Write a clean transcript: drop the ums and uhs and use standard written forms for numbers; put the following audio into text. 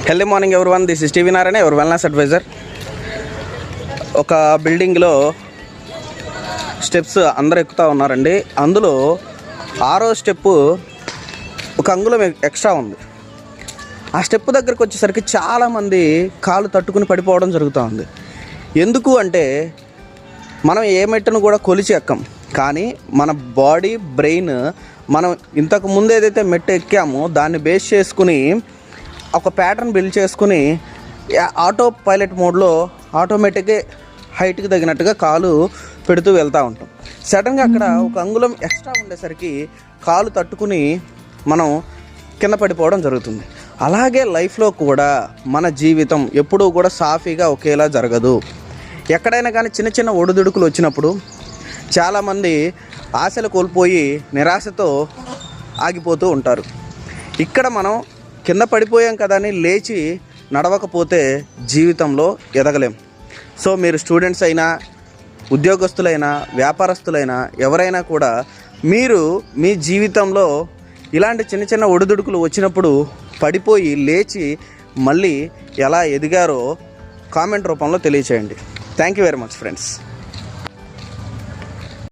Healthy morning everyone, this is TV Narayana, ఎవరు wellness advisor. ఒక బిల్డింగ్లో స్టెప్స్ అందరు ఎక్కుతూ ఉన్నారండి. అందులో 6వ స్టెప్పు ఒక అంగుళం ఎక్స్ట్రా ఉంది. ఆ స్టెప్ దగ్గరికి వచ్చేసరికి చాలామంది కాలు తట్టుకుని పడిపోవడం జరుగుతూ ఉంది. ఎందుకు అంటే మనం ఏ మెట్టును కూడా కొలిచి ఎక్కం, కానీ మన బాడీ బ్రెయిన్ మనం ఇంతకు ముందు ఏదైతే మెట్టు ఎక్కామో దాన్ని బేస్ చేసుకుని ఒక ప్యాటర్న్ బిల్డ్ చేసుకుని ఆటో పైలట్ మోడ్లో ఆటోమేటిక్గా హైట్కి తగినట్టుగా కాలు పెడుతూ వెళ్తూ ఉంటాం. సడన్గా అక్కడ ఒక అంగుళం ఎక్స్ట్రా ఉండేసరికి కాలు తట్టుకుని మనం కింద పడిపోవడం జరుగుతుంది. అలాగే లైఫ్లో కూడా మన జీవితం ఎప్పుడూ కూడా సాఫీగా ఒకేలా జరగదు. ఎక్కడైనా కానీ చిన్న చిన్న ఒడిదుడుకులు వచ్చినప్పుడు చాలామంది ఆశలు కోల్పోయి నిరాశతో ఆగిపోతూ ఉంటారు. ఇక్కడ మనం కింద పడిపోయాం కదా అని లేచి నడవకపోతే జీవితంలో ఎదగలేం. సో మీరు స్టూడెంట్స్ అయినా, ఉద్యోగస్తులైనా, వ్యాపారస్తులైనా ఎవరైనా కూడా మీరు మీ జీవితంలో ఇలాంటి చిన్న చిన్న ఒడిదుడుకులు వచ్చినప్పుడు పడిపోయి లేచి మళ్ళీ ఎలా ఎదిగారో కామెంట్ రూపంలో తెలియచేయండి. Thank you very much friends.